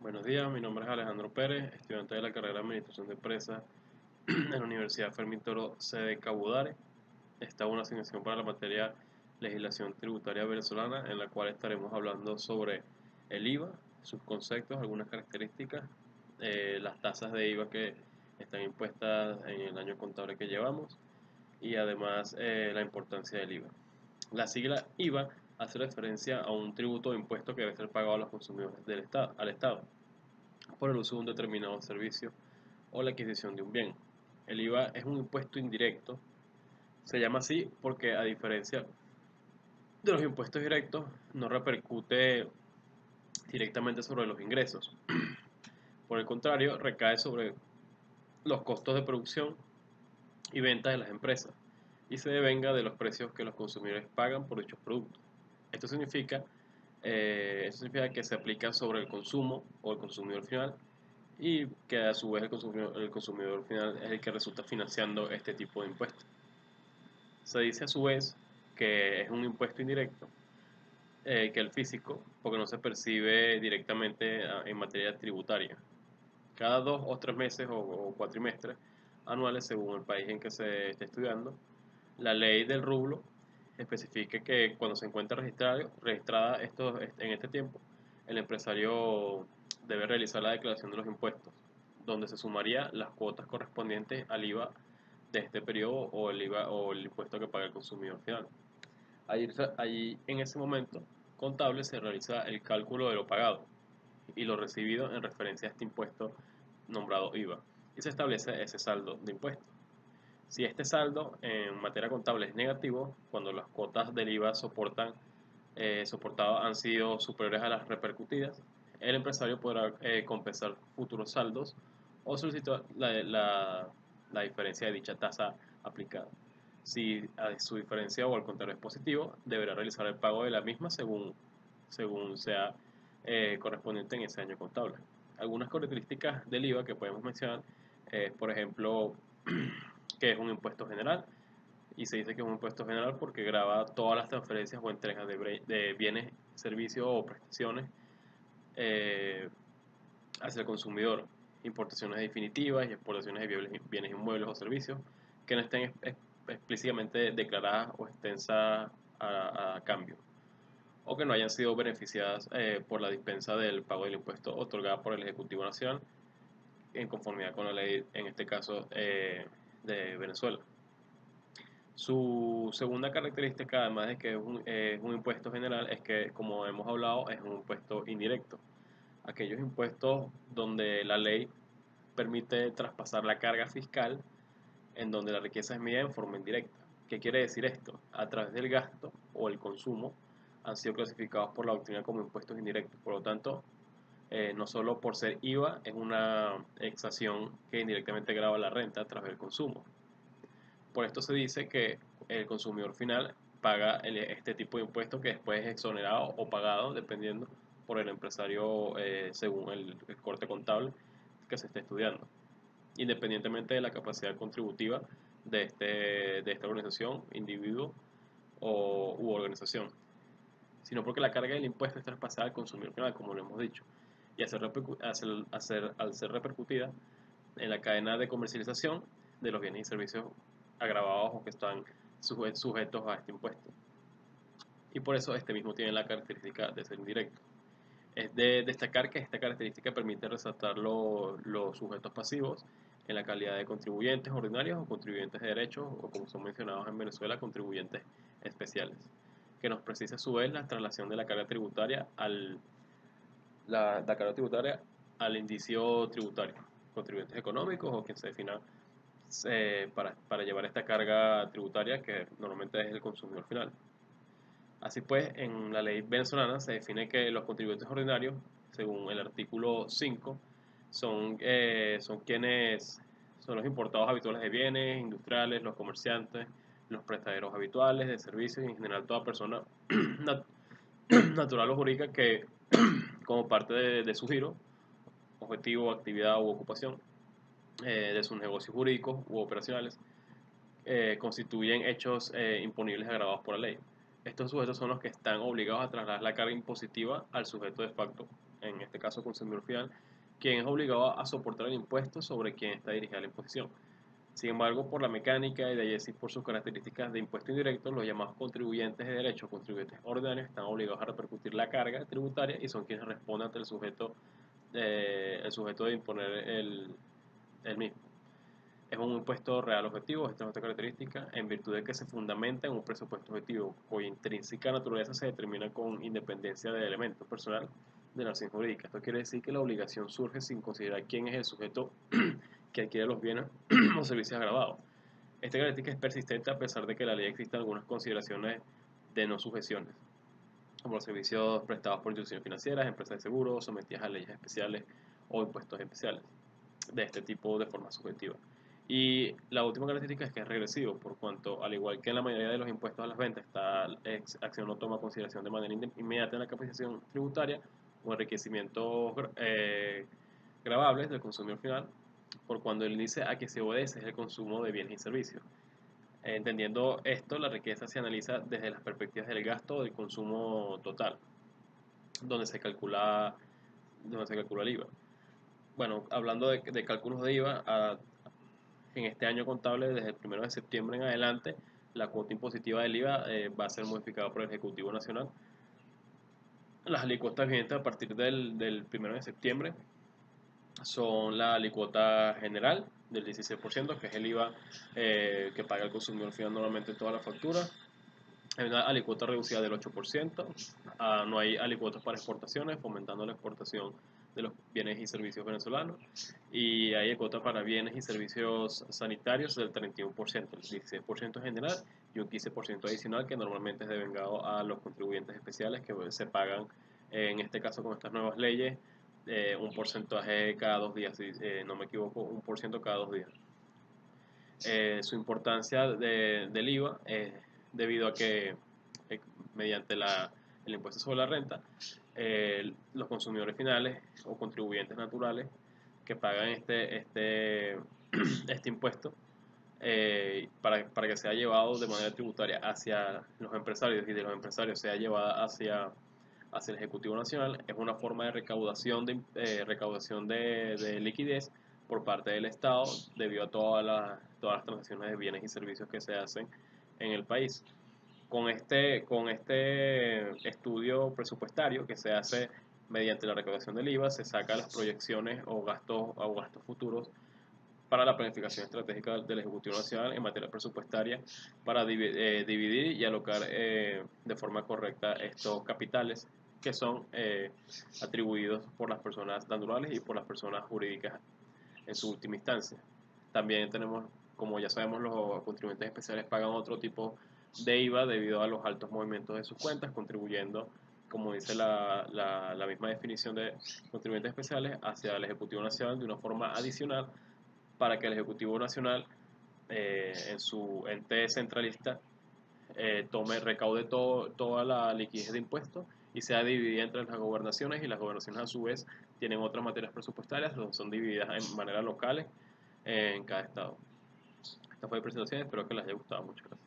Buenos días, mi nombre es Alejandro Pérez, estudiante de la carrera de Administración de Empresas en la Universidad Fermín Toro, sede Cabudare. Esta es una asignación para la materia Legislación Tributaria Venezolana, en la cual estaremos hablando sobre el IVA, sus conceptos, algunas características, las tasas de IVA que están impuestas en el año contable que llevamos y además la importancia del IVA. La sigla IVA hace referencia a un tributo o impuesto que debe ser pagado a los consumidores al Estado por el uso de un determinado servicio o la adquisición de un bien. El IVA es un impuesto indirecto. Se llama así porque, a diferencia de los impuestos directos, no repercute directamente sobre los ingresos. Por el contrario, recae sobre los costos de producción y venta de las empresas y se devenga de los precios que los consumidores pagan por dichos productos. Esto significa que se aplica sobre el consumo o el consumidor final y que a su vez el consumidor final es el que resulta financiando este tipo de impuestos. Se dice a su vez que es un impuesto indirecto, que el físico, porque no se percibe directamente en materia tributaria. Cada 2 o 3 meses o cuatrimestres anuales, según el país en que se esté estudiando, la ley del rublo especifica que cuando se encuentra registrada en este tiempo, el empresario debe realizar la declaración de los impuestos, donde se sumaría las cuotas correspondientes al IVA de este periodo o el IVA o el impuesto que paga el consumidor final. Allí en ese momento contable se realiza el cálculo de lo pagado y lo recibido en referencia a este impuesto nombrado IVA y se establece ese saldo de impuestos. Si este saldo en materia contable es negativo, cuando las cuotas del IVA soportadas han sido superiores a las repercutidas, el empresario podrá compensar futuros saldos o solicitar la diferencia de dicha tasa aplicada. Si su diferencia o al contrario es positivo, deberá realizar el pago de la misma según sea correspondiente en ese año contable. Algunas características del IVA que podemos mencionar, por ejemplo, que es un impuesto general, y se dice que es un impuesto general porque grava todas las transferencias o entregas de bienes, servicios o prestaciones eh, hacia el consumidor, importaciones definitivas y exportaciones de bienes inmuebles o servicios que no estén explícitamente declaradas o extensas a cambio, o que no hayan sido beneficiadas por la dispensa del pago del impuesto otorgada por el Ejecutivo Nacional en conformidad con la ley, en este caso, de Venezuela. Su segunda característica, además de que es un impuesto general, es que, como hemos hablado, es un impuesto indirecto. Aquellos impuestos donde la ley permite traspasar la carga fiscal en donde la riqueza es medida en forma indirecta. ¿Qué quiere decir esto? A través del gasto o el consumo han sido clasificados por la doctrina como impuestos indirectos. Por lo tanto, no solo por ser IVA, es una exacción que indirectamente grava la renta a través del consumo. Por esto se dice que el consumidor final paga este tipo de impuestos que después es exonerado o pagado, dependiendo por el empresario según el corte contable que se esté estudiando, independientemente de la capacidad contributiva de esta organización, individuo u organización, sino porque la carga del impuesto es traspasada al consumidor final, como lo hemos dicho, y al ser repercutida en la cadena de comercialización de los bienes y servicios agravados o que están sujetos a este impuesto. Y por eso este mismo tiene la característica de ser indirecto. Es de destacar que esta característica permite resaltar los sujetos pasivos en la calidad de contribuyentes ordinarios o contribuyentes de derechos o, como son mencionados en Venezuela, contribuyentes especiales, que nos precisa a su vez la traslación de la carga tributaria al indicio tributario, contribuyentes económicos o quien se defina para llevar esta carga tributaria que normalmente es el consumidor final. Así pues, en la ley venezolana se define que los contribuyentes ordinarios, según el artículo 5, son quienes son los importados habituales de bienes, industriales, los comerciantes, los prestadores habituales de servicios y en general toda persona natural o jurídica que, como parte de su giro, objetivo, actividad u ocupación, de sus negocios jurídicos u operacionales, constituyen hechos imponibles agravados por la ley. Estos sujetos son los que están obligados a trasladar la carga impositiva al sujeto de facto, en este caso consumidor final, quien es obligado a soportar el impuesto sobre quien está dirigida la imposición. Sin embargo, por la mecánica y de allí por sus características de impuesto indirecto, los llamados contribuyentes de derecho, contribuyentes ordinarios, están obligados a repercutir la carga tributaria y son quienes responden ante el sujeto de imponer el mismo. Es un impuesto real objetivo, esta es otra característica, en virtud de que se fundamenta en un presupuesto objetivo, cuya intrínseca naturaleza se determina con independencia del elemento personal de la acción jurídica. Esto quiere decir que la obligación surge sin considerar quién es el sujeto que adquiere los bienes o servicios agravados. Esta característica es persistente a pesar de que en la ley existen algunas consideraciones de no sujeciones, como los servicios prestados por instituciones financieras, empresas de seguros, sometidas a leyes especiales o impuestos especiales de este tipo de forma subjetiva. Y la última característica es que es regresivo, por cuanto, al igual que en la mayoría de los impuestos a las ventas, esta acción no toma consideración de manera inmediata en la capacitación tributaria o enriquecimientos gravables del consumidor final, por cuando el índice a que se obedece es el consumo de bienes y servicios. Entendiendo esto, la riqueza se analiza desde las perspectivas del gasto o del consumo total, donde se calcula el IVA. Bueno, hablando de cálculos de IVA, en este año contable, desde el 1 de septiembre en adelante, la cuota impositiva del IVA va a ser modificada por el Ejecutivo Nacional. Las alícuotas vigentes a partir del 1 de septiembre son la alícuota general del 16%, que es el IVA que paga el consumidor final normalmente en toda la factura. Hay una alícuota reducida del 8%, no hay alícuotas para exportaciones, fomentando la exportación de los bienes y servicios venezolanos, y hay alícuotas para bienes y servicios sanitarios del 31%, el 16% general y un 15% adicional que normalmente es devengado a los contribuyentes especiales que se pagan, en este caso con estas nuevas leyes, un porcentaje cada 2 días, si no me equivoco, 1% cada 2 días. Su importancia del IVA es debido a que mediante el impuesto sobre la renta, los consumidores finales o contribuyentes naturales que pagan este impuesto, para que sea llevado de manera tributaria hacia los empresarios y de los empresarios sea llevada hacia el Ejecutivo Nacional, es una forma de recaudación de liquidez por parte del Estado debido a todas las transacciones de bienes y servicios que se hacen en el país. Con este estudio presupuestario que se hace mediante la recaudación del IVA, se sacan las proyecciones o gastos futuros para la planificación estratégica del Ejecutivo Nacional en materia presupuestaria para dividir y alocar de forma correcta estos capitales que son atribuidos por las personas naturales y por las personas jurídicas en su última instancia. También tenemos, como ya sabemos, los contribuyentes especiales pagan otro tipo de IVA debido a los altos movimientos de sus cuentas, contribuyendo, como dice la misma definición de contribuyentes especiales, hacia el Ejecutivo Nacional de una forma adicional para que el Ejecutivo Nacional, en su ente centralista, recaude toda la liquidez de impuestos y sea dividida entre las gobernaciones, y las gobernaciones a su vez tienen otras materias presupuestarias, son divididas en maneras locales en cada estado. Esta fue mi presentación, espero que les haya gustado mucho. Gracias.